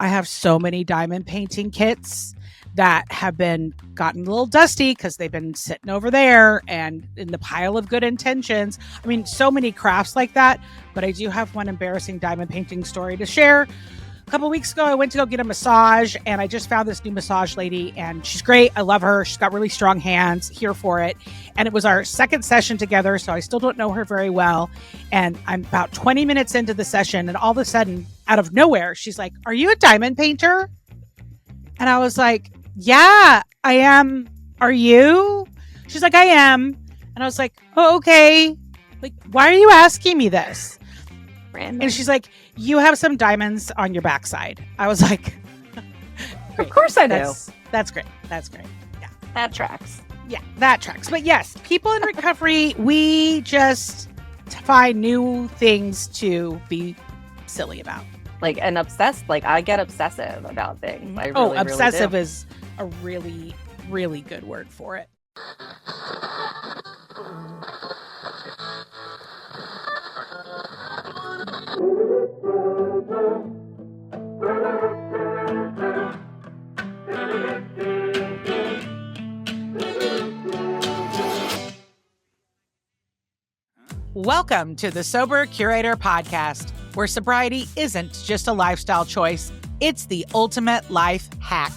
I have so many diamond painting kits that have been gotten a little dusty because they've been sitting over there and in the pile of good intentions. I mean, so many crafts like that, but I do have one embarrassing diamond painting story to share. A couple weeks ago, I went to go get a massage and I just found this new massage lady and she's great. I love her. She's got really strong hands, here for it. And it was our second session together, so I still don't know her very well. And I'm about 20 minutes into the session and all of a sudden, out of nowhere, she's like, "Are you a diamond painter?" And I was like, "Yeah, I am. Are you?" She's like, "I am." And I was like, "Oh, okay. Like, why are you asking me this?" Random. And she's like, "You have some diamonds on your backside." I was like, "Of course I do." That's great. That's great. Yeah. That tracks. Yeah, that tracks. But yes, people in recovery, we just find new things to be silly about. Like, and obsessed. Like, I get obsessive about things. I really, obsessive really do. is a really, really good word for it. Welcome to the Sober Curator podcast, where sobriety isn't just a lifestyle choice, it's the ultimate life hack.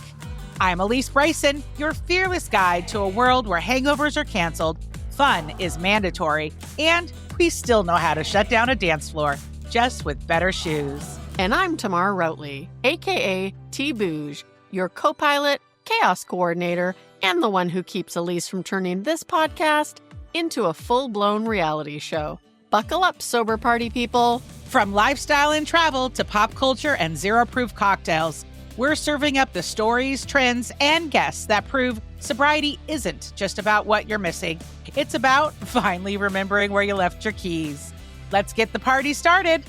I'm Alysse Bryson, your fearless guide to a world where hangovers are canceled, fun is mandatory, and we still know how to shut down a dance floor, just with better shoes. And I'm Tamar Routley, aka T-Bouge, your co-pilot, chaos coordinator, and the one who keeps Alysse from turning this podcast into a full-blown reality show. Buckle up, sober party people. From lifestyle and travel to pop culture and zero-proof cocktails, we're serving up the stories, trends, and guests that prove sobriety isn't just about what you're missing. It's about finally remembering where you left your keys. Let's get the party started.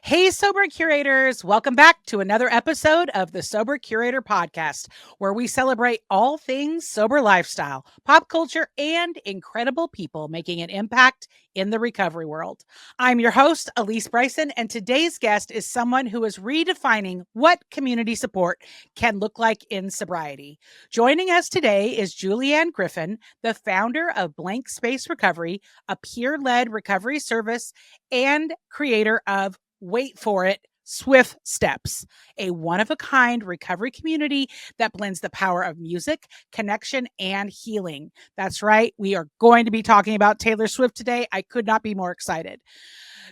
Hey, Sober Curators. Welcome back to another episode of the Sober Curator podcast, where we celebrate all things sober lifestyle, pop culture, and incredible people making an impact in the recovery world. I'm your host, Alysse Bryson, and today's guest is someone who is redefining what community support can look like in sobriety. Joining us today is Julianne Griffin, the founder of Blank Space Recovery, a peer-led recovery service and creator of, wait for it, Swift Steps, a one-of-a-kind recovery community that blends the power of music, connection, and healing. That's right. We are going to be talking about Taylor Swift today. I could not be more excited.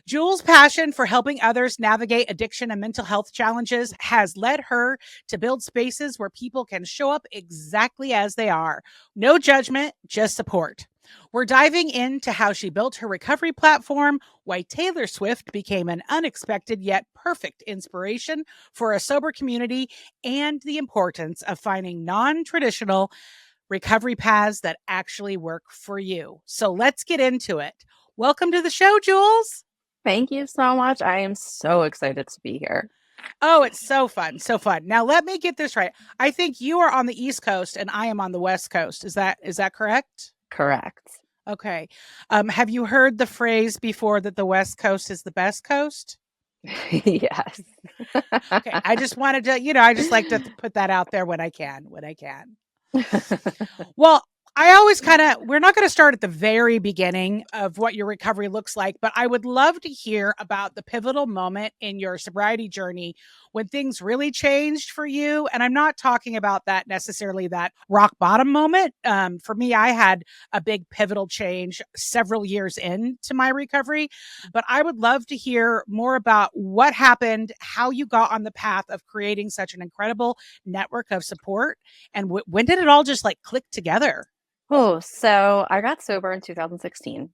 Jules' passion for helping others navigate addiction and mental health challenges has led her to build spaces where people can show up exactly as they are. No judgment, just support. We're diving into how she built her recovery platform, why Taylor Swift became an unexpected yet perfect inspiration for a sober community, and the importance of finding non-traditional recovery paths that actually work for you. So let's get into it. Welcome to the show, Jules. Thank you so much. I am so excited to be here. Oh, it's so fun. So fun. Now, let me get this right. I think you are on the East Coast and I am on the West Coast. Is that correct? Correct. Okay. Have you heard the phrase before that the West Coast is the best coast? Yes. Okay. I just wanted to, I just like to put that out there when I can. Well, I always we're not going to start at the very beginning of what your recovery looks like, but I would love to hear about the pivotal moment in your sobriety journey when things really changed for you. And I'm not talking about that necessarily that rock bottom moment. For me, I had a big pivotal change several years into my recovery, but I would love to hear more about what happened, how you got on the path of creating such an incredible network of support, and when did it all just click together? Oh, so I got sober in 2016.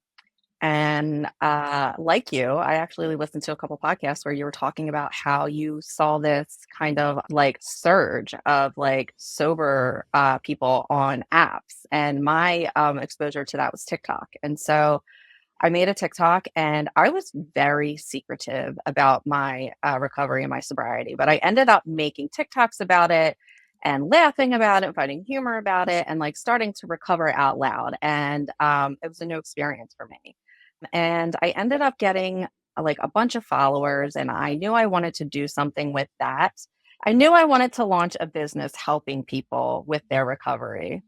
And like you, I actually listened to a couple podcasts where you were talking about how you saw this kind of surge of sober people on apps. And my exposure to that was TikTok. And so I made a TikTok and I was very secretive about my recovery and my sobriety, but I ended up making TikToks about it and laughing about it, finding humor about it, and starting to recover out loud. And it was a new experience for me. And I ended up getting like a bunch of followers, and I knew I wanted to do something with that. I knew I wanted to launch a business helping people with their recovery.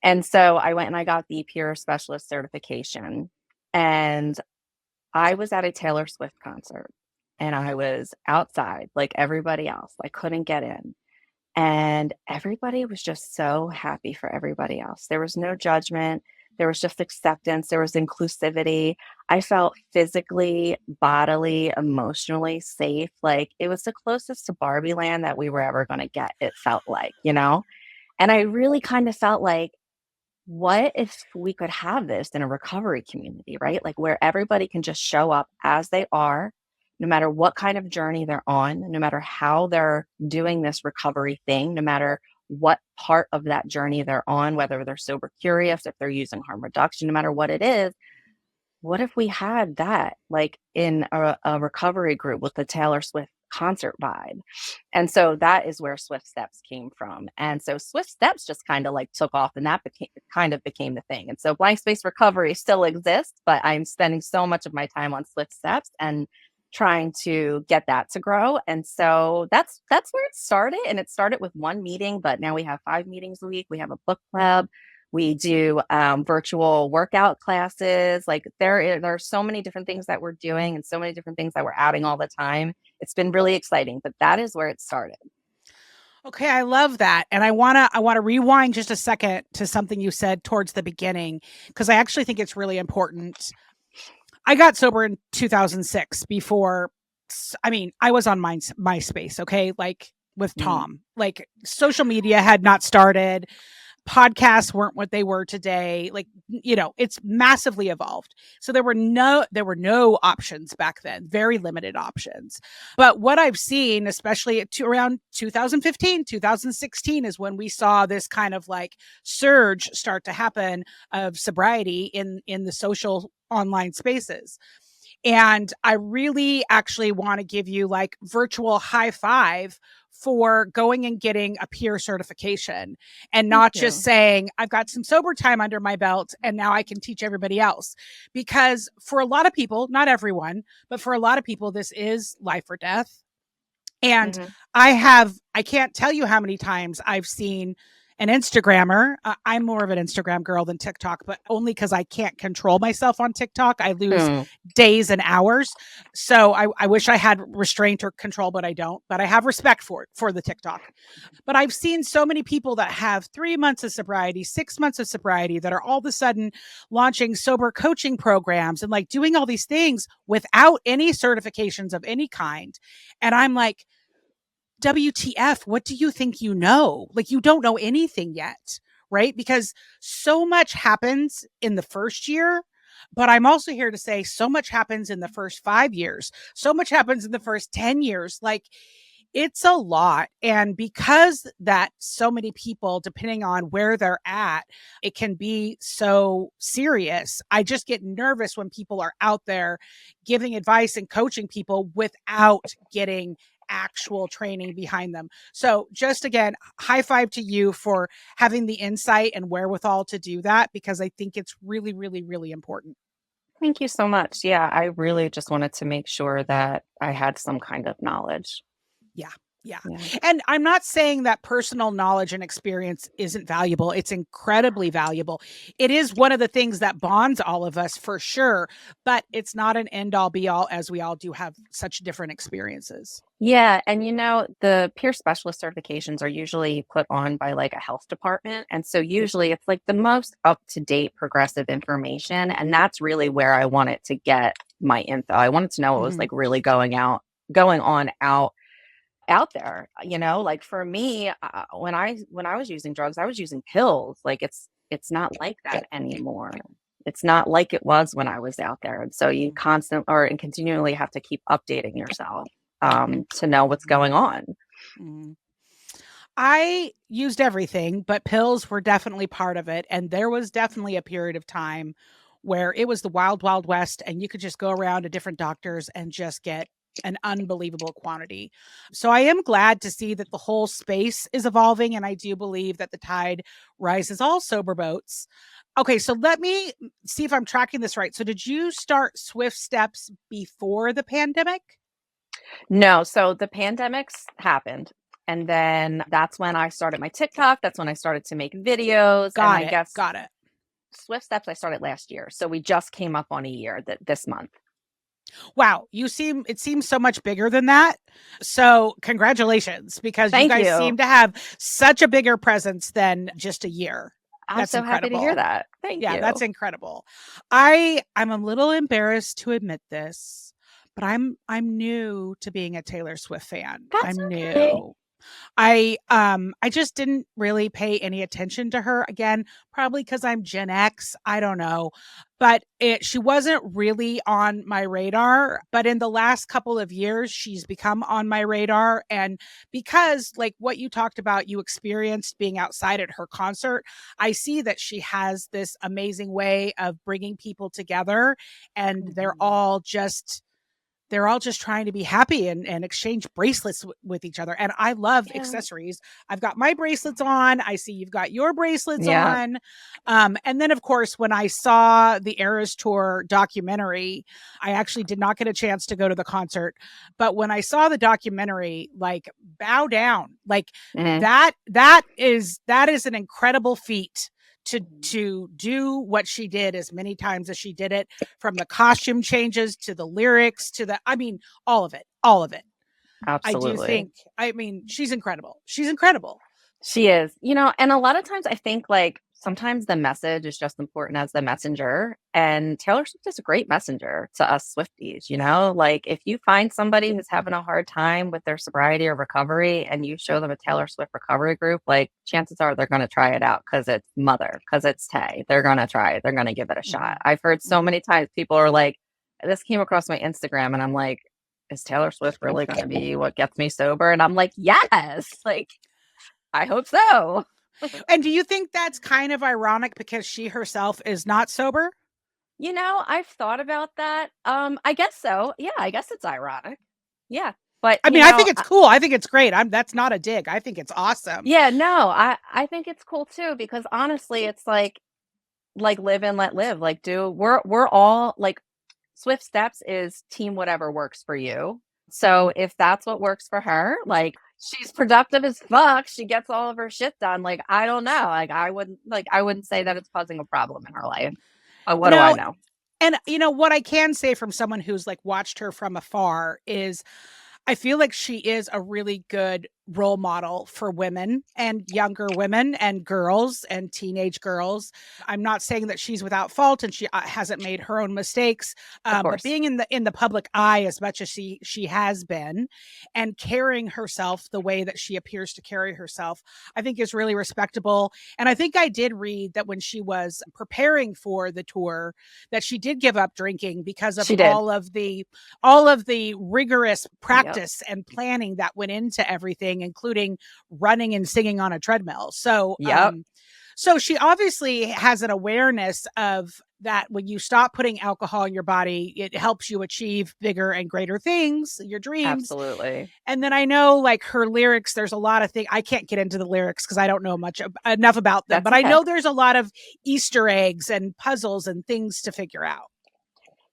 And so I went and I got the peer specialist certification. And I was at a Taylor Swift concert and I was outside like everybody else. I couldn't get in. And everybody was just so happy for everybody else. There was no judgment. There was just acceptance. There was inclusivity. I felt physically, bodily, emotionally safe. Like it was the closest to Barbie land that we were ever going to get, it felt like, you know? And I really kind of felt like, what if we could have this in a recovery community, right? Like where everybody can just show up as they are, no matter what kind of journey they're on, no matter how they're doing this recovery thing, no matter what part of that journey they're on, whether they're sober curious, if they're using harm reduction, no matter what it is. What if we had that like in a recovery group with the Taylor Swift concert vibe? And so that is where Swift Steps came from. And so Swift Steps just kind of like took off, and that became the thing. And so Blank Space Recovery still exists, but I'm spending so much of my time on Swift Steps and trying to get that to grow. And so that's where it started. And it started with one meeting, but now we have 5 meetings a week. We have a book club. We do virtual workout classes. Like there are so many different things that we're doing and so many different things that we're adding all the time. It's been really exciting, but that is where it started. Okay, I love that. And I want to rewind just a second to something you said towards the beginning, because I actually think it's really important. I got sober in 2006 before, I mean, I was on MySpace, okay? Like with Tom. Like social media had not started. Podcasts weren't what they were today. Like, you know, it's massively evolved. So there were no options back then, very limited options. But what I've seen, especially around 2015, 2016 is when we saw this kind of like surge start to happen of sobriety in the social online spaces. And I really actually want to give you like virtual high five for going and getting a peer certification and not just saying, I've got some sober time under my belt and now I can teach everybody else. Because for a lot of people, not everyone, but for a lot of people, this is life or death. And I can't tell you how many times I've seen an Instagrammer. I'm more of an Instagram girl than TikTok, but only because I can't control myself on TikTok. I lose days and hours. So I wish I had restraint or control, but I don't. But I have respect for the TikTok. But I've seen so many people that have 3 months of sobriety, 6 months of sobriety that are all of a sudden launching sober coaching programs and like doing all these things without any certifications of any kind. And I'm like, WTF, what do you think you know? Like, you don't know anything yet, right? Because so much happens in the first year, but I'm also here to say so much happens in the first 5 years. So much happens in the first 10 years. Like, it's a lot. And because that so many people, depending on where they're at, it can be so serious. I just get nervous when people are out there giving advice and coaching people without getting actual training behind them. So just again, high five to you for having the insight and wherewithal to do that, because I think it's really, really, really important. Thank you so much. Yeah, I really just wanted to make sure that I had some kind of knowledge. Yeah. And I'm not saying that personal knowledge and experience isn't valuable. It's incredibly valuable. It is one of the things that bonds all of us for sure, but it's not an end all be all, as we all do have such different experiences. Yeah. And you know, the peer specialist certifications are usually put on by like a health department. And so usually it's like the most up to date progressive information. And that's really where I wanted to get my info. I wanted to know what was like really going on out there, you know. Like for me, when I was using drugs, I was using pills. Like it's not like that anymore. It's not like it was when I was out there. And so you continually have to keep updating yourself to know what's going on. I used everything, but pills were definitely part of it. And there was definitely a period of time where it was the wild, wild west, and you could just go around to different doctors and just get an unbelievable quantity. So I am glad to see that the whole space is evolving. And I do believe that the tide rises all sober boats. Okay, so let me see if I'm tracking this right. So did you start Swift Steps before the pandemic? No, so the pandemics happened. And then that's when I started my TikTok. That's when I started to make videos. And I guess Got it. Swift Steps I started last year. So we just came up on a year this month. Wow, it seems so much bigger than that. So congratulations, because you Thank guys you. seem to have such a bigger presence than just a year. I'm That's so happy to hear incredible. that. Thank you. Yeah, that's incredible. I'm a little embarrassed to admit this, but I'm new to being a Taylor Swift fan. That's I'm okay. new. I just didn't really pay any attention to her. Again, probably because I'm Gen X. I don't know. But she wasn't really on my radar. But in the last couple of years, she's become on my radar. And because, like what you talked about, you experienced being outside at her concert, I see that she has this amazing way of bringing people together, and they're all just trying to be happy and exchange bracelets with each other. And I love accessories. I've got my bracelets on. I see you've got your bracelets on. And then, of course, when I saw the Eras Tour documentary, I actually did not get a chance to go to the concert. But when I saw the documentary, like, bow down, like that is an incredible feat to do what she did as many times as she did it, from the costume changes to the lyrics to all of it. Absolutely. I mean, she's incredible. She is, and a lot of times I think like sometimes the message is just important as the messenger. And Taylor Swift is a great messenger to us Swifties, like if you find somebody who's having a hard time with their sobriety or recovery and you show them a Taylor Swift recovery group, like chances are they're going to try it out because it's Mother, because it's Tay. They're going to try it. They're going to give it a shot. I've heard so many times people are like, this came across my Instagram and I'm like, is Taylor Swift really going to be what gets me sober? And I'm like, yes, like, I hope so. And do you think that's kind of ironic because she herself is not sober? I've thought about that. I guess so. Yeah, I guess it's ironic. Yeah. But I mean, I think it's cool. I think it's great. That's not a dig. I think it's awesome. Yeah, no, I think it's cool too, because honestly, it's like live and let live. Like we're all like Swift Steps is team whatever works for you. So if that's what works for her, like she's productive as fuck, she gets all of her shit done. Like, I don't know. Like I wouldn't say that it's causing a problem in her life. What do I know? And what I can say from someone who's like watched her from afar is I feel like she is a really good role model for women and younger women and girls and teenage girls. I'm not saying that she's without fault and she hasn't made her own mistakes, but being in the public eye as much as she has been, and carrying herself the way that she appears to carry herself, I think is really respectable. And I think I did read that when she was preparing for the tour, that she did give up drinking because of all of the rigorous practice and planning that went into everything, including running and singing on a treadmill. So, so she obviously has an awareness of that. When you stop putting alcohol in your body, it helps you achieve bigger and greater things, your dreams. Absolutely. And then I know, like, her lyrics, there's a lot of things. I can't get into the lyrics because I don't know enough about them, but I know there's a lot of Easter eggs and puzzles and things to figure out.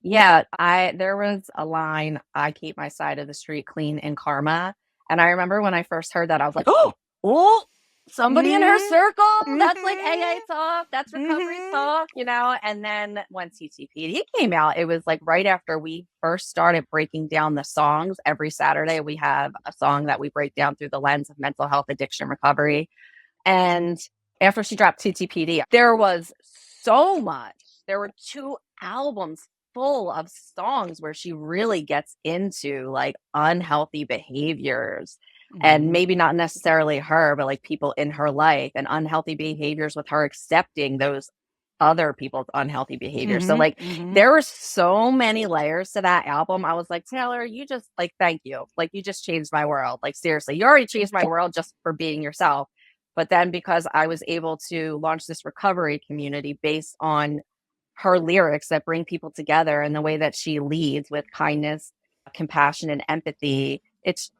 Yeah, there was a line, I keep my side of the street clean in karma. And I remember when I first heard that, I was like, oh, somebody in her circle. That's like AA talk. That's recovery talk, And then when TTPD came out, it was like right after we first started breaking down the songs. Every Saturday, we have a song that we break down through the lens of mental health, addiction, recovery. And after she dropped TTPD, there was so much. There were 2 albums full of songs where she really gets into like unhealthy behaviors, and maybe not necessarily her, but like people in her life, and unhealthy behaviors with her accepting those other people's unhealthy behaviors. So like there were so many layers to that album. I was like, Taylor, you just like, thank you. Like, you just changed my world. Like, seriously, you already changed my world just for being yourself. But then because I was able to launch this recovery community based on her lyrics that bring people together and the way that she leads with kindness, compassion and empathy. It's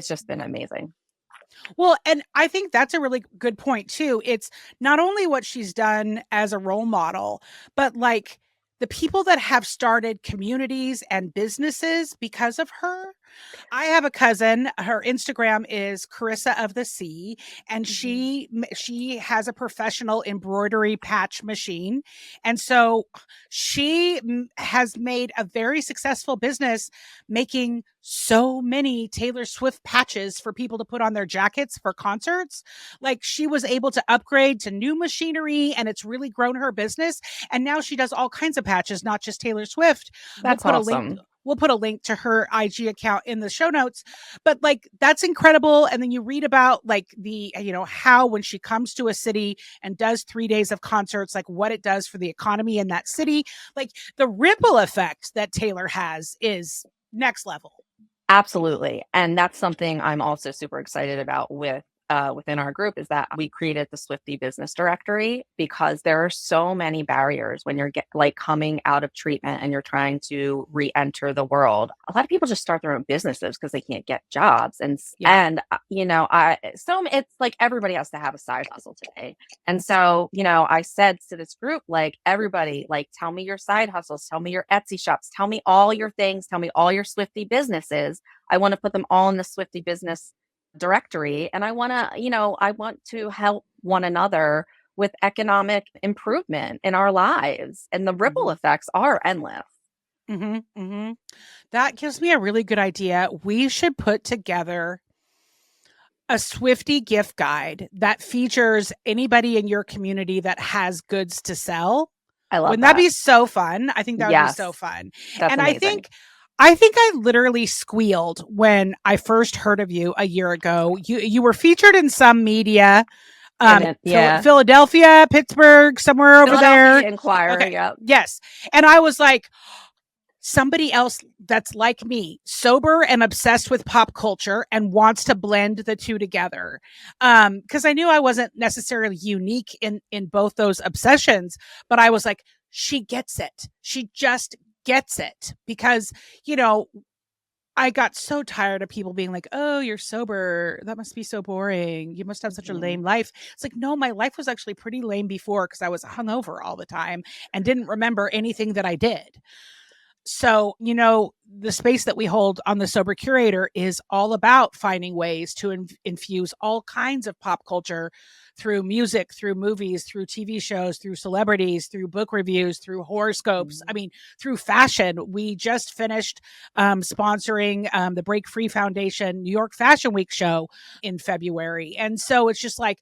just been amazing. Well, and I think that's a really good point too. It's not only what she's done as a role model, but like the people that have started communities and businesses because of her. I have a cousin, her Instagram is Carissa of the Sea, and she has a professional embroidery patch machine. And so she has made a very successful business making so many Taylor Swift patches for people to put on their jackets for concerts. Like she was able to upgrade to new machinery and it's really grown her business. And now she does all kinds of patches, not just Taylor Swift. That's awesome. We'll put a link to her IG account in the show notes, but like, that's incredible. And then you read about like the, how when she comes to a city and does 3 days of concerts, like what it does for the economy in that city, like the ripple effect that Taylor has is next level. Absolutely. And that's something I'm also super excited about within our group, is that we created the Swiftie business directory, because there are so many barriers when you're coming out of treatment and you're trying to re-enter the world. A lot of people just start their own businesses because they can't get jobs. And it's like everybody has to have a side hustle today. And so, I said to this group, like, everybody, like, tell me your side hustles, tell me your Etsy shops, tell me all your things, tell me all your Swiftie businesses. I want to put them all in the Swiftie business directory. And I want to help one another with economic improvement in our lives. And the ripple effects are endless. That gives me a really good idea. We should put together a Swiftie gift guide that features anybody in your community that has goods to sell. Wouldn't that be so fun? I think that would be so fun. That's amazing. I think I literally squealed when I first heard of you a year ago. You were featured in some media, Philadelphia, Pittsburgh, somewhere over there. Inquirer, okay. Yeah. Yes. And I was like, somebody else that's like me, sober and obsessed with pop culture and wants to blend the two together. Because I knew I wasn't necessarily unique in both those obsessions, but I was like, she gets it. She just gets it, because I got so tired of people being like, oh, you're sober, that must be so boring, you must have such a lame life. It's like, no, my life was actually pretty lame before, because I was hungover all the time and didn't remember anything that I did. So, the space that we hold on the Sober Curator is all about finding ways to infuse all kinds of pop culture through music, through movies, through TV shows, through celebrities, through book reviews, through horoscopes. I mean, through fashion. We just finished sponsoring the Break Free Foundation New York Fashion Week show in February. And so it's just like,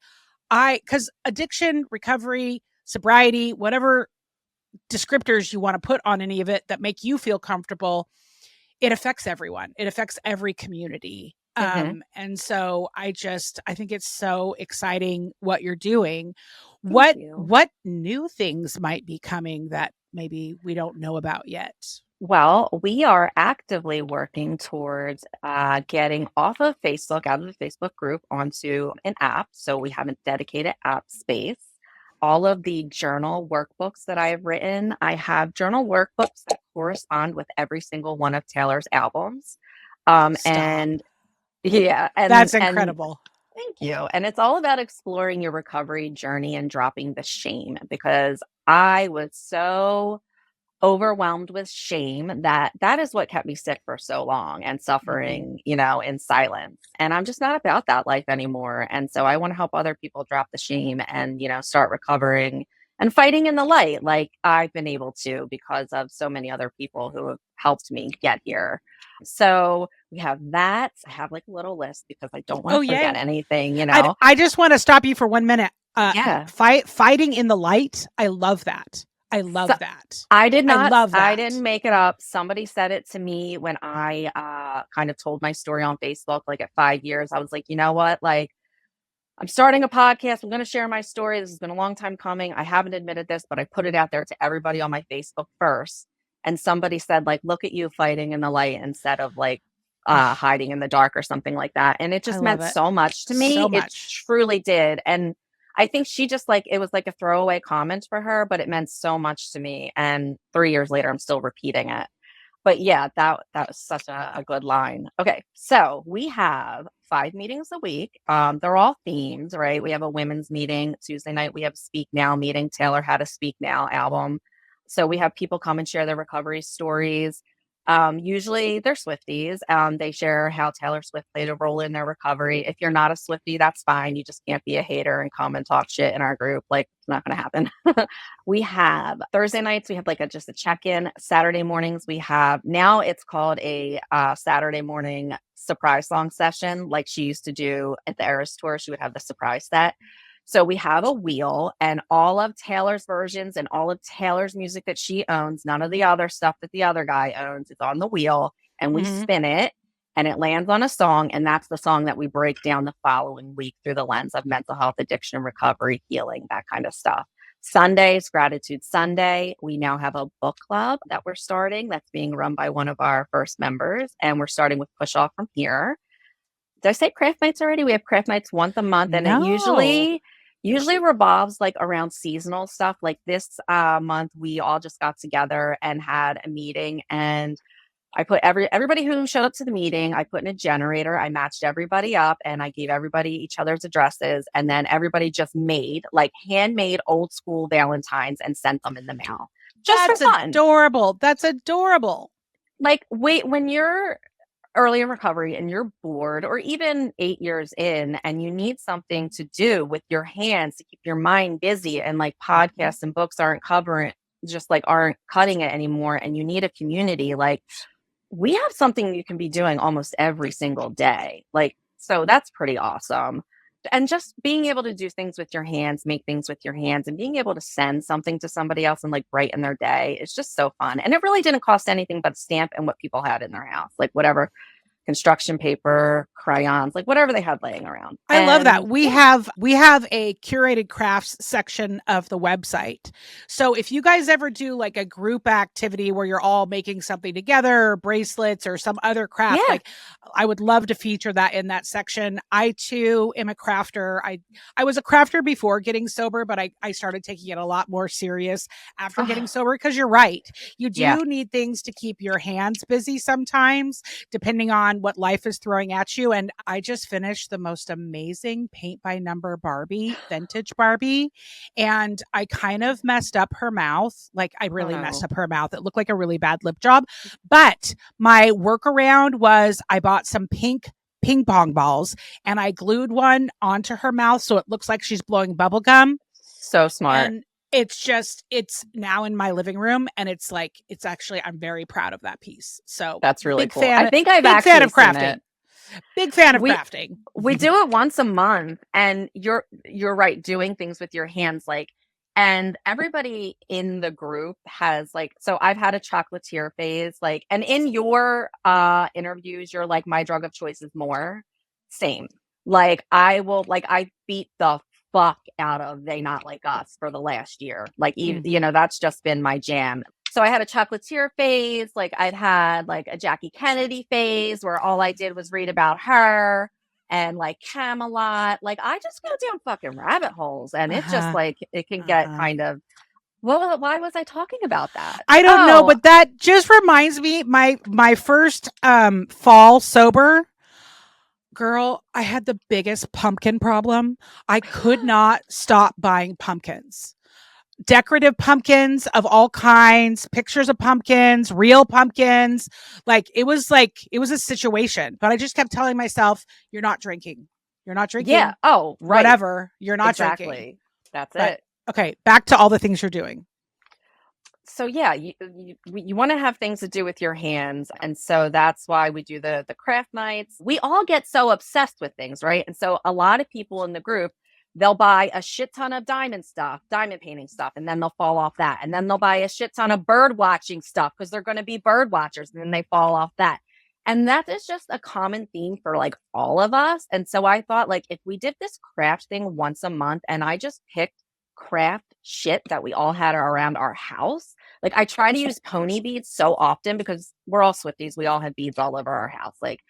because addiction, recovery, sobriety, whatever descriptors you want to put on any of it that make you feel comfortable, it affects everyone. It affects every community. And so I think it's so exciting what you're doing. What new things might be coming that maybe we don't know about yet? Well, we are actively working towards getting off of Facebook, out of the Facebook group, onto an app. So we have a dedicated app space. All of the journal workbooks that I have written, I have journal workbooks that correspond with every single one of Taylor's albums. And that's incredible. Thank you. And it's all about exploring your recovery journey and dropping the shame, because I was so overwhelmed with shame that is what kept me sick for so long and suffering, in silence. And I'm just not about that life anymore. And so I want to help other people drop the shame and, start recovering and fighting in the light, like I've been able to, because of so many other people who have helped me get here. So we have that. I have like a little list because I don't want to forget anything, I just want to stop you for 1 minute. Fighting in the light. I love that. I love that. I did not. I didn't make it up. Somebody said it to me when I kind of told my story on Facebook, like at 5 years. I was like, you know what? Like, I'm starting a podcast. I'm going to share my story. This has been a long time coming. I haven't admitted this, but I put it out there to everybody on my Facebook first. And somebody said, like, look at you fighting in the light instead of like hiding in the dark or something like that. And it just meant so much to me. It truly did. And I think she just it was like a throwaway comment for her, but it meant so much to me. And 3 years later, I'm still repeating it. But yeah, that was such a good line. Okay, so we have 5 meetings a week. They're all themed, right? We have a women's meeting Tuesday night. We have a Speak Now meeting. Taylor had a Speak Now album. So we have people come and share their recovery stories. Usually they're Swifties. They share how Taylor Swift played a role in their recovery. If you're not a Swiftie, that's fine. You just can't be a hater and come and talk shit in our group. Like, it's not going to happen. We have Thursday nights, we have like just a check-in. Saturday mornings, we have, now it's called a Saturday morning surprise song session. Like she used to do at the Eras tour, she would have the surprise set. So we have a wheel and all of Taylor's versions and all of Taylor's music that she owns, none of the other stuff that the other guy owns, is on the wheel, and we spin it and it lands on a song. And that's the song that we break down the following week through the lens of mental health, addiction, recovery, healing, that kind of stuff. Sundays, Gratitude Sunday. We now have a book club that we're starting that's being run by one of our first members. And we're starting with Push Off From Here. Did I say craft nights already? We have craft nights once a month, and it usually revolves like around seasonal stuff. Like this month, we all just got together and had a meeting, and I put everybody who showed up to the meeting, I put in a generator. I matched everybody up, and I gave everybody each other's addresses, and then everybody just made like handmade old school Valentines and sent them in the mail. Just for fun. Adorable. That's adorable. Like, wait, when you're early in recovery and you're bored, or even 8 years in, and you need something to do with your hands to keep your mind busy, and like podcasts and books aren't cutting it anymore, and you need a community, like we have something you can be doing almost every single day. Like, so that's pretty awesome. And just being able to do things with your hands, make things with your hands, and being able to send something to somebody else and like brighten their day, it's just so fun. And it really didn't cost anything but stamp and what people had in their house, like whatever, construction paper, crayons, like whatever they had laying around. I love that. We have a curated crafts section of the website. So if you guys ever do like a group activity where you're all making something together, or bracelets or some other craft, like I would love to feature that in that section. I too am a crafter. I was a crafter before getting sober, but I started taking it a lot more serious after getting sober, because you're right. You do need things to keep your hands busy sometimes, depending on what life is throwing at you. And I just finished the most amazing paint by number Barbie, vintage Barbie. And I kind of messed up her mouth. Like I really messed up her mouth. It looked like a really bad lip job. But my workaround was I bought some pink ping pong balls and I glued one onto her mouth so it looks like she's blowing bubble gum. So smart. And it's now in my living room, and it's actually, I'm very proud of that piece. So that's really cool. I think I've actually fan of crafting. seen it. Big fan of crafting. We do it once a month, and you're right, doing things with your hands, like, and everybody in the group has like, so I've had a chocolatier phase, like, and in your interviews, you're like, my drug of choice is more. Same. Like I beat the fuck out of They Not Like Us for the last year. Like, even, that's just been my jam. So I had a chocolatier phase. Like I'd had like a Jackie Kennedy phase where all I did was read about her and like Camelot. Like I just go down fucking rabbit holes, and it just like, it can get kind of, why was I talking about that? I don't know, but that just reminds me, my first fall sober, girl, I had the biggest pumpkin problem. I could not stop buying pumpkins. Decorative pumpkins of all kinds, pictures of pumpkins, real pumpkins. Like it was a situation, but I just kept telling myself, you're not drinking. You're not drinking. Yeah. Oh, right. Whatever. You're not drinking. That's it. Okay. Back to all the things you're doing. So yeah, you want to have things to do with your hands. And so that's why we do the craft nights. We all get so obsessed with things, right? And so a lot of people in the group, they'll buy a shit ton of diamond painting stuff, and then they'll fall off that. And then they'll buy a shit ton of bird watching stuff because they're going to be bird watchers, and then they fall off that. And that is just a common theme for like all of us. And so I thought, like, if we did this craft thing once a month and I just picked craft shit that we all had around our house. Like I try to use pony beads so often because we're all Swifties. We all have beads all over our house. Like,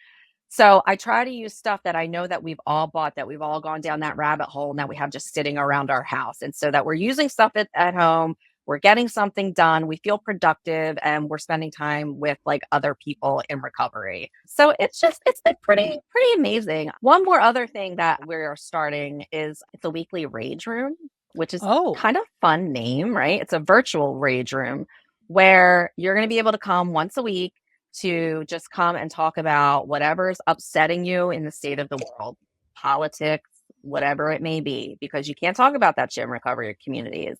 so I try to use stuff that I know that we've all bought, that we've all gone down that rabbit hole, and that we have just sitting around our house. And so that we're using stuff at home. we're getting something done, we feel productive, and we're spending time with like other people in recovery. So it's been pretty amazing. One more other thing that we're starting is the weekly rage room, which is kind of fun name, right? It's a virtual rage room where you're going to be able to come once a week to just come and talk about whatever's upsetting you in the state of the world, politics, whatever it may be, because you can't talk about that shit in recovery communities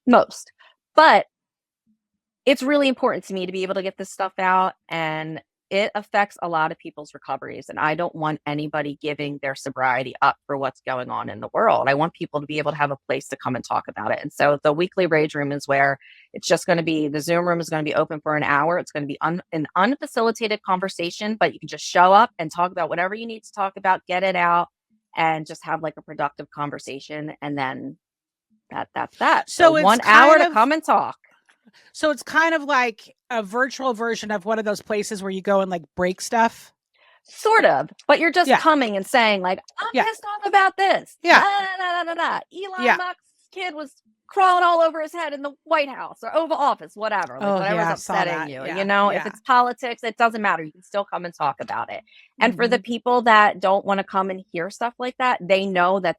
most. But it's really important to me to be able to get this stuff out, and it affects a lot of people's recoveries. And I don't want anybody giving their sobriety up for what's going on in the world. I want people to be able to have a place to come and talk about it. And so the weekly rage room is where it's just going to be, the Zoom room is going to be open for an hour. It's going to be an unfacilitated conversation, but you can just show up and talk about whatever you need to talk about, get it out, and just have like a productive conversation. And then that's that. So it's 1 hour to come and talk. So it's kind of like a virtual version of one of those places where you go and like break stuff. Sort of, but you're just coming and saying like, I'm pissed off about this. Yeah. Elon Musk's kid was crawling all over his head in the White House or Oval Office, whatever. Like whatever's upsetting you. You know, if it's politics, it doesn't matter. You can still come and talk about it. And for the people that don't want to come and hear stuff like that, they know that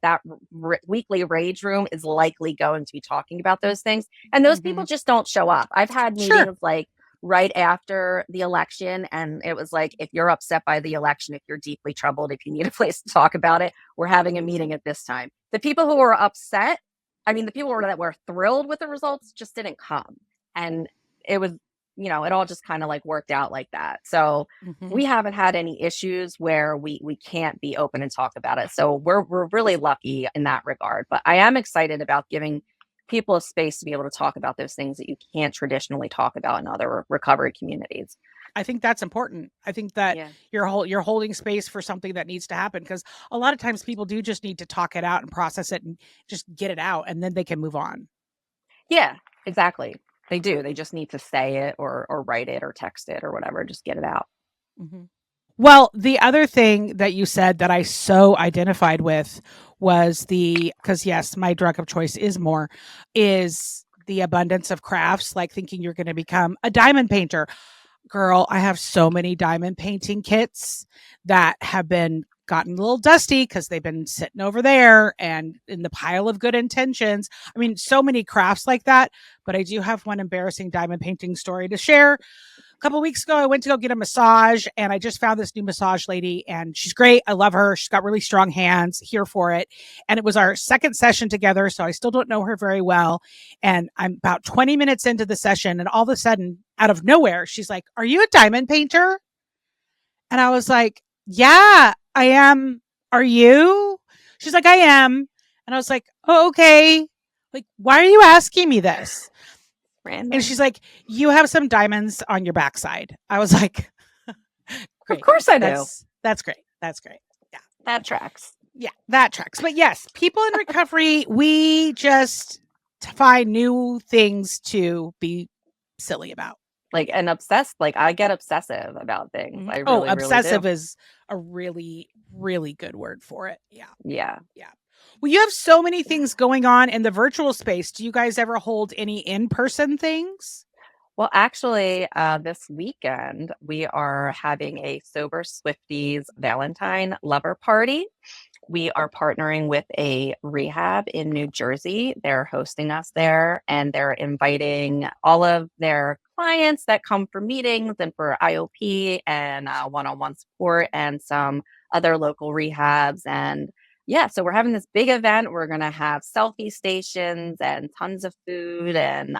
weekly rage room is likely going to be talking about those things. And those people just don't show up. I've had meetings like right after the election, and it was like, if you're upset by the election, if you're deeply troubled, if you need a place to talk about it, we're having a meeting at this time. The people who were upset, I mean, the people that were thrilled with the results just didn't come. And it was, you know, it all just kind of like worked out like that. So we haven't had any issues where we can't be open and talk about it. So we're really lucky in that regard. But I am excited about giving people a space to be able to talk about those things that you can't traditionally talk about in other recovery communities. I think that's important. I think that you're holding space for something that needs to happen, because a lot of times people do just need to talk it out and process it and just get it out, and then they can move on. Yeah, exactly. They do. They just need to say it or write it or text it or whatever. Just get it out. Well, the other thing that you said that I so identified with was because yes, my drug of choice is the abundance of crafts, like thinking you're going to become a diamond painter. Girl, I have so many diamond painting kits that have gotten a little dusty because they've been sitting over there and in the pile of good intentions. I mean, so many crafts like that. But I do have one embarrassing diamond painting story to share. A couple of weeks ago, I went to go get a massage, and I just found this new massage lady, and she's great. I love her. She's got really strong hands, here for it. And it was our second session together, so I still don't know her very well. And I'm about 20 minutes into the session, and all of a sudden, out of nowhere, she's like, "Are you a diamond painter?" And I was like, "Yeah, I am. Are you?" She's like, "I am." And I was like, "Oh, okay. Like, why are you asking me this?" Random. And she's like, "You have some diamonds on your backside." I was like, "Of course I do." That's great. That's great. Yeah. That tracks. Yeah, that tracks. But yes, people in recovery, we just find new things to be silly about. Like, and obsessed. Like, I get obsessive about things. I really, obsessive really is a really, really good word for it. Yeah. Yeah. Yeah. Well, you have so many things going on in the virtual space. Do you guys ever hold any in-person things? Well, actually, this weekend, we are having a Sober Swifties Valentine Lover Party. We are partnering with a rehab in New Jersey. They're hosting us there, and they're inviting all of their clients that come for meetings and for IOP and one-on-one support and some other local rehabs. And yeah, so we're having this big event. We're going to have selfie stations and tons of food, and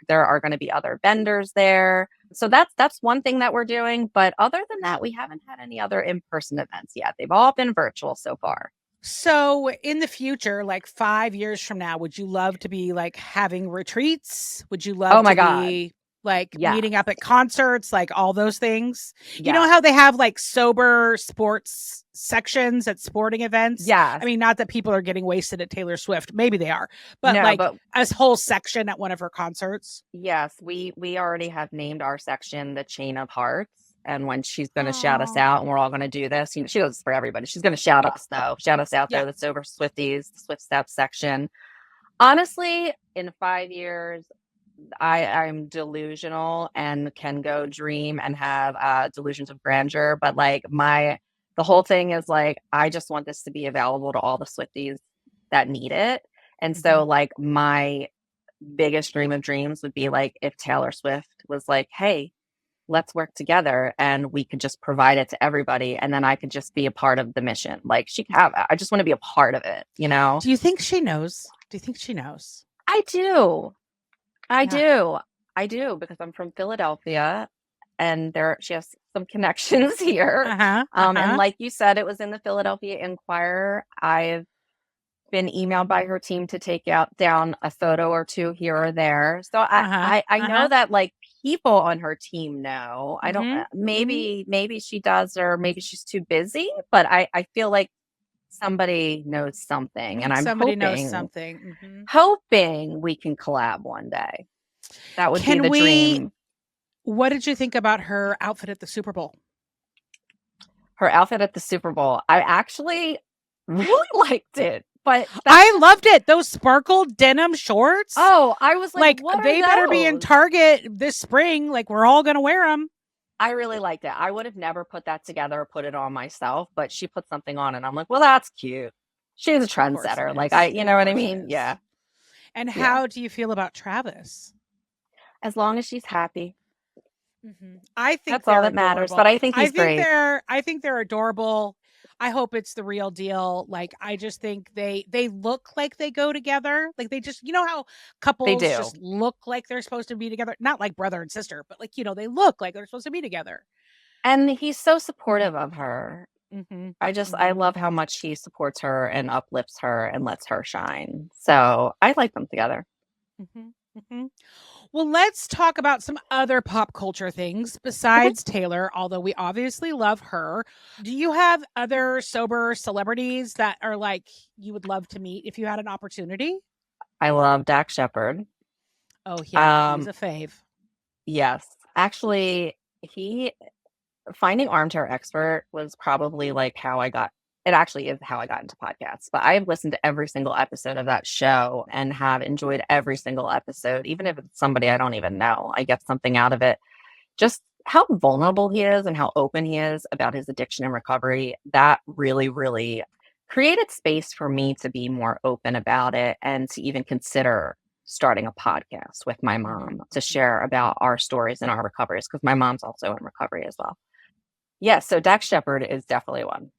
there are going to be other vendors there. So that's one thing that we're doing. But other than that, we haven't had any other in-person events yet. They've all been virtual so far. So in the future, like 5 years from now, would you love to be like having retreats? Would you love be like meeting up at concerts, like all those things? You know how they have like sober sports sections at sporting events? Yeah. I mean, not that people are getting wasted at Taylor Swift. Maybe they are. But a whole section at one of her concerts. Yes. We already have named our section the Chain of Hearts. And when she's going to shout us out, and we're all going to do this, you know, she goes for everybody. She's going to shout us out there, the Sober Swifties, the Swift Steps section. Honestly, in 5 years, I'm delusional and can go dream and have delusions of grandeur. But like the whole thing is like, I just want this to be available to all the Swifties that need it. And so like my biggest dream of dreams would be like if Taylor Swift was like, hey, let's work together and we could just provide it to everybody. And then I could just be a part of the mission. Like I just want to be a part of it, you know? Do you think she knows? Do you think she knows? I do. I Yeah. do. I do because I'm from Philadelphia and she has some connections here. And like you said, it was in the Philadelphia Inquirer. I've been emailed by her team to take down a photo or two here or there. So I know that like people on her team know. I don't maybe she does or maybe she's too busy, but I feel like somebody knows something, and I'm somebody knows something. Hoping we can collab one day. That would be the dream. What did you think about her outfit at the Super Bowl? Her outfit at the Super Bowl. I actually really liked it, but I loved it. Those sparkled denim shorts. Oh, I was like what they better be in Target this spring. Like we're all going to wear them. I really liked it. I would have never put that together or put it on myself, but she put something on and I'm like, well, that's cute. She's a trendsetter. Like you know what I mean? Yeah. And how do you feel about Travis? As long as she's happy. I think that's all that matters. But I think he's great. I think they're adorable. I hope it's the real deal. Like, I just think they look like they go together. Like they just, you know how couples just look like they're supposed to be together? Not like brother and sister, but like, you know, they look like they're supposed to be together. And he's so supportive of her. I love how much he supports her and uplifts her and lets her shine. So I like them together. Well, let's talk about some other pop culture things besides Taylor, although we obviously love her. Do you have other sober celebrities that are like you would love to meet if you had an opportunity? I love Dax Shepard. Oh, yeah, he's a fave. Yes. Actually, Finding Armchair Expert was probably like it actually is how I got into podcasts, but I have listened to every single episode of that show and have enjoyed every single episode, even if it's somebody I don't even know. I get something out of it. Just how vulnerable he is and how open he is about his addiction and recovery, that really, really created space for me to be more open about it and to even consider starting a podcast with my mom to share about our stories and our recoveries, because my mom's also in recovery as well. Yeah, so Dax Shepard is definitely one.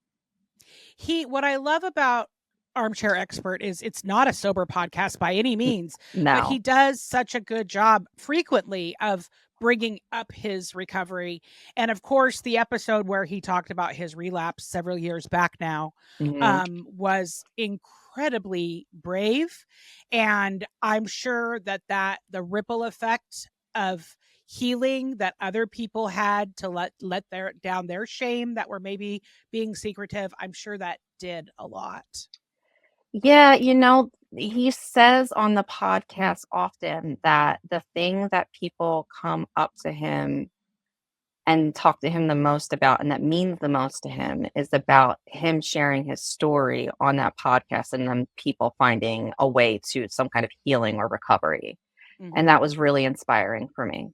What I love about Armchair Expert is it's not a sober podcast by any means, but he does such a good job frequently of bringing up his recovery. And of course, the episode where he talked about his relapse several years back now was incredibly brave. And I'm sure that the ripple effect of healing that other people had to let down their shame that were maybe being secretive, I'm sure that did a lot. Yeah, he says on the podcast often that the thing that people come up to him and talk to him the most about, and that means the most to him, is about him sharing his story on that podcast and then people finding a way to some kind of healing or recovery. And that was really inspiring for me.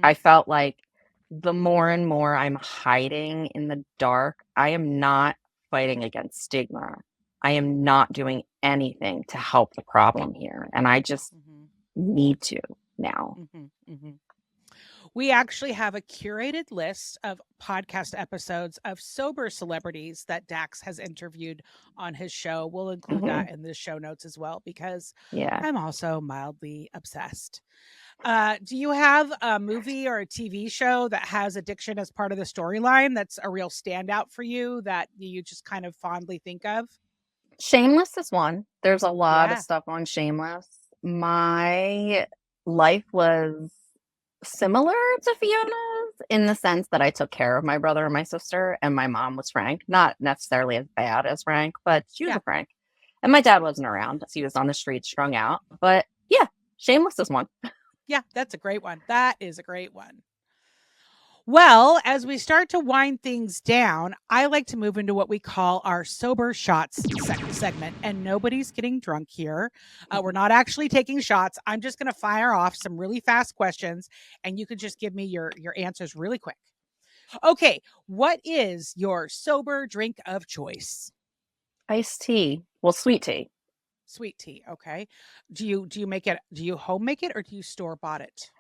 I felt like the more and more I'm hiding in the dark, I am not fighting against stigma. I am not doing anything to help the problem here. And I just need to now. We actually have a curated list of podcast episodes of sober celebrities that Dax has interviewed on his show. We'll include that in the show notes as well, because I'm also mildly obsessed. Do you have a movie or a TV show that has addiction as part of the storyline that's a real standout for you that you just kind of fondly think of? Shameless is one. There's a lot of stuff on Shameless. My life was similar to Fiona's in the sense that I took care of my brother and my sister, and my mom was Frank. Not necessarily as bad as Frank, but she was a Frank. And my dad wasn't around. He was on the streets strung out. But yeah, Shameless is one. Yeah, that's a great one. That is a great one. Well, as we start to wind things down, I like to move into what we call our sober shots segment. And nobody's getting drunk here. We're not actually taking shots. I'm just going to fire off some really fast questions, and you could just give me your answers really quick. Okay, what is your sober drink of choice? Iced tea. Well, sweet tea. Sweet tea. Okay. Do you make it? Do you home make it or do you store bought it?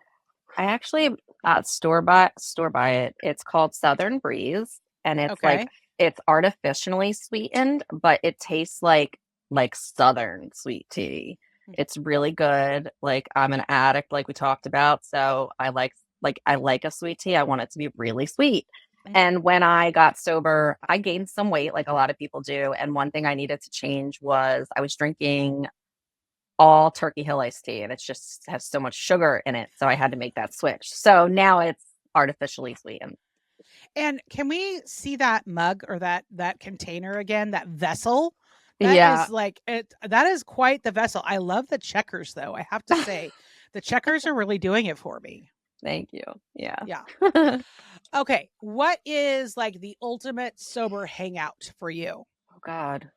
I actually store buy it. It's called Southern Breeze, and it's like Okay. it's artificially sweetened, but it tastes like Southern sweet tea. It's really good. Like I'm an addict, like we talked about, so I like a sweet tea. I want it to be really sweet. Mm. And when I got sober, I gained some weight, like a lot of people do. And one thing I needed to change was I was drinking all Turkey Hill iced tea, and it's just has so much sugar in it. So I had to make that switch. So now it's artificially sweetened. And can we see that mug or that container again? That vessel? That Yeah. is like it. That is quite the vessel. I love the checkers, though. I have to say, the checkers are really doing it for me. Thank you. Yeah. Yeah. Okay. What is like the ultimate sober hangout for you? Oh God.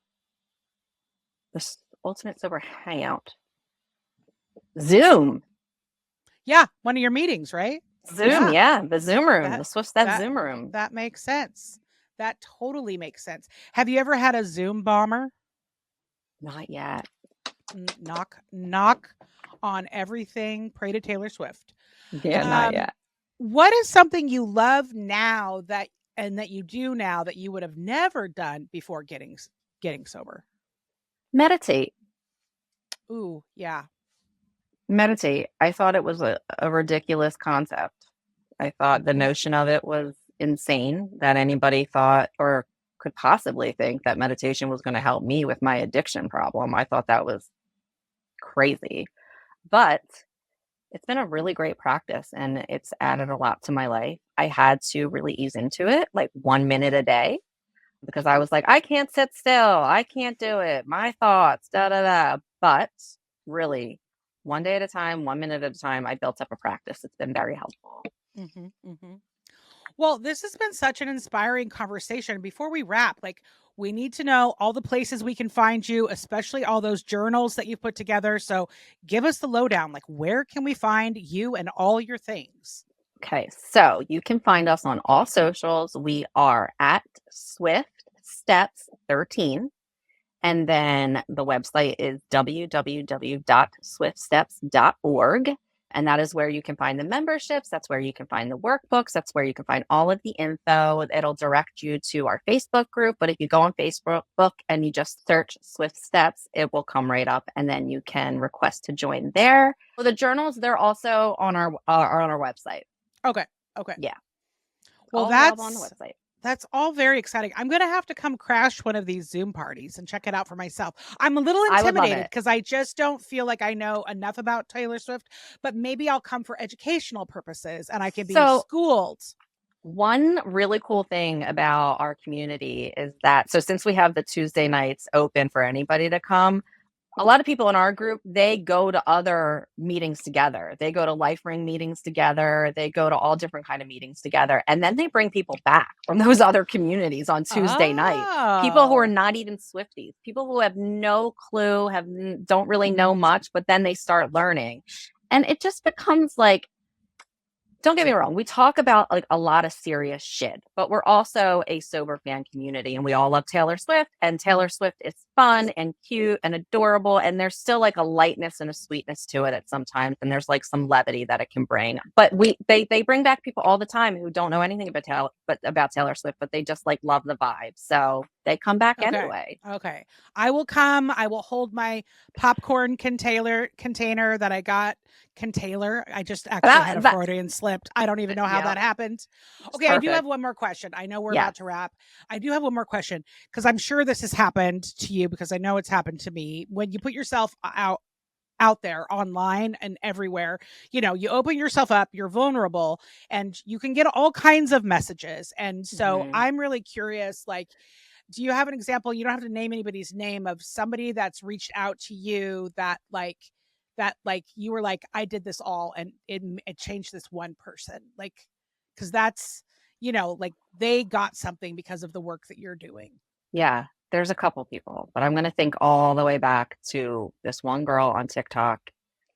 This ultimate sober hangout. Zoom. Yeah, one of your meetings, right? Zoom, yeah. The Zoom room. That The Swift Step that Zoom room. that makes sense. That totally makes sense. Have you ever had a Zoom bomber? Not yet. Knock on everything. Pray to Taylor Swift. Yeah, not yet. What is something you love now that you do now that you would have never done before getting sober? Meditate. Ooh, yeah. Meditate. I thought it was a ridiculous concept. I thought the notion of it was insane that anybody thought or could possibly think that meditation was going to help me with my addiction problem. I thought that was crazy. But it's been a really great practice and it's added a lot to my life. I had to really ease into it, like 1 minute a day, because I was like, I can't sit still. I can't do it. My thoughts, da da da. But really, one day at a time, 1 minute at a time, I built up a practice. It's been very helpful. Mm-hmm, mm-hmm. Well, this has been such an inspiring conversation. Before we wrap, like we need to know all the places we can find you, especially all those journals that you've put together. So give us the lowdown. Like where can we find you and all your things? Okay, so you can find us on all socials. We are at Swift Steps 13. And then the website is www.swiftsteps.org. And that is where you can find the memberships. That's where you can find the workbooks. That's where you can find all of the info. It'll direct you to our Facebook group. But if you go on Facebook and you just search Swift Steps, it will come right up. And then you can request to join there. For the journals, they're also on our website. Okay. Okay. Yeah. Well, all available on the website. That's all very exciting. I'm going to have to come crash one of these Zoom parties and check it out for myself. I'm a little intimidated because I just don't feel like I know enough about Taylor Swift, but maybe I'll come for educational purposes and I can be schooled. One really cool thing about our community is that, so since we have the Tuesday nights open for anybody to come, a lot of people in our group, they go to other meetings together. They go to Life Ring meetings together. They go to all different kind of meetings together. And then they bring people back from those other communities on Tuesday night. People who are not even Swifties, people who have no clue, don't really know much, but then they start learning. And it just becomes like, don't get me wrong, we talk about like a lot of serious shit, but we're also a sober fan community and we all love Taylor Swift, and Taylor Swift is fun and cute and adorable, and there's still like a lightness and a sweetness to it at sometimes, and there's like some levity that it can bring. But they bring back people all the time who don't know anything about Taylor Swift, but they just like love the vibe. So they come back anyway. Okay. I will come. I will hold my popcorn container that I got. I just actually had a Freudian slipped. I don't even know how that happened. Okay, perfect. I do have one more question. I know we're about to wrap. I do have one more question because I'm sure this has happened to you because I know it's happened to me. When you put yourself out there online and everywhere, you open yourself up, you're vulnerable, and you can get all kinds of messages. And so I'm really curious, like, do you have an example? You don't have to name anybody's name of somebody that's reached out to you that you were like, I did this all and it changed this one person. Like, Because that's, like they got something because of the work that you're doing. Yeah, there's a couple people, but I'm going to think all the way back to this one girl on TikTok.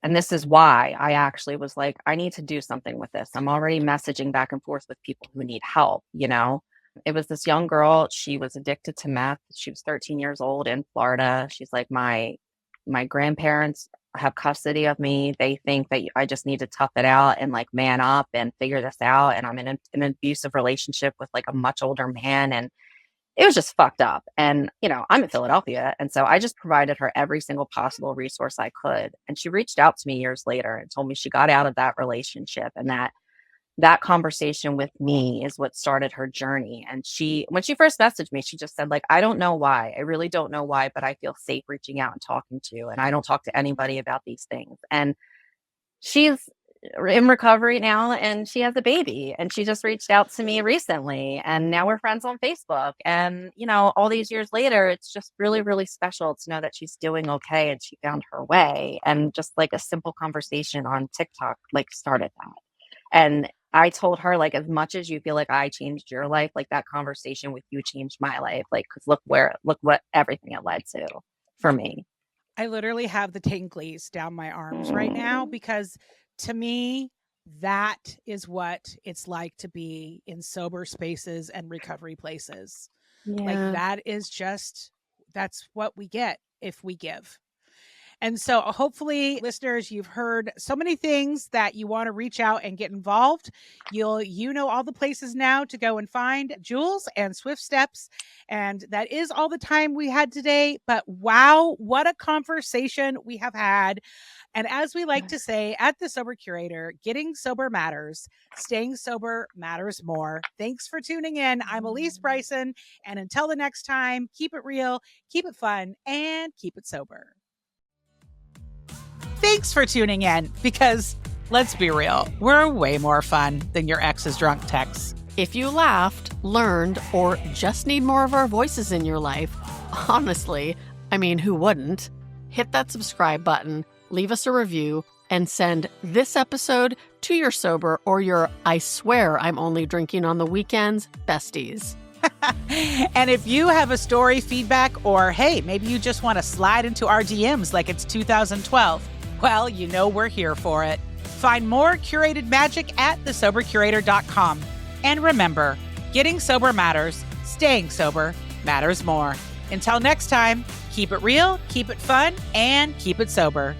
And this is why I actually was like, I need to do something with this. I'm already messaging back and forth with people who need help, It was this young girl. She was addicted to meth. She was 13 years old in Florida. She's like, my grandparents have custody of me. They think that I just need to tough it out and like man up and figure this out. And I'm in an abusive relationship with like a much older man. And it was just fucked up. And, I'm in Philadelphia. And so I just provided her every single possible resource I could. And she reached out to me years later and told me she got out of that relationship, and that conversation with me is what started her journey. And when she first messaged me, she just said, like, I don't know why. I really don't know why, but I feel safe reaching out and talking to you. And I don't talk to anybody about these things. And she's in recovery now, and she has a baby, and she just reached out to me recently, and now we're friends on Facebook. And all these years later, it's just really, really special to know that she's doing okay and she found her way. And just like a simple conversation on TikTok like started that. And I told her, like, as much as you feel like I changed your life, like that conversation with you changed my life. Like, 'cause look what everything it led to for me. I literally have the tingles down my arms right now, because to me, that is what it's like to be in sober spaces and recovery places. Like that's what we get if we give. And so hopefully, listeners, you've heard so many things that you want to reach out and get involved. You know all the places now to go and find Jules and Swift Steps. And that is all the time we had today. But wow, what a conversation we have had. And as we like to say at the Sober Curator, getting sober matters. Staying sober matters more. Thanks for tuning in. I'm Alysse Bryson. And until the next time, keep it real, keep it fun, and keep it sober. Thanks for tuning in, because let's be real, we're way more fun than your ex's drunk texts. If you laughed, learned, or just need more of our voices in your life, honestly, I mean, who wouldn't? Hit that subscribe button, leave us a review, and send this episode to your sober or your I swear I'm only drinking on the weekends besties. And if you have a story, feedback, or hey, maybe you just want to slide into our DMs like it's 2012, well, we're here for it. Find more curated magic at thesobercurator.com. And remember, getting sober matters, staying sober matters more. Until next time, keep it real, keep it fun, and keep it sober.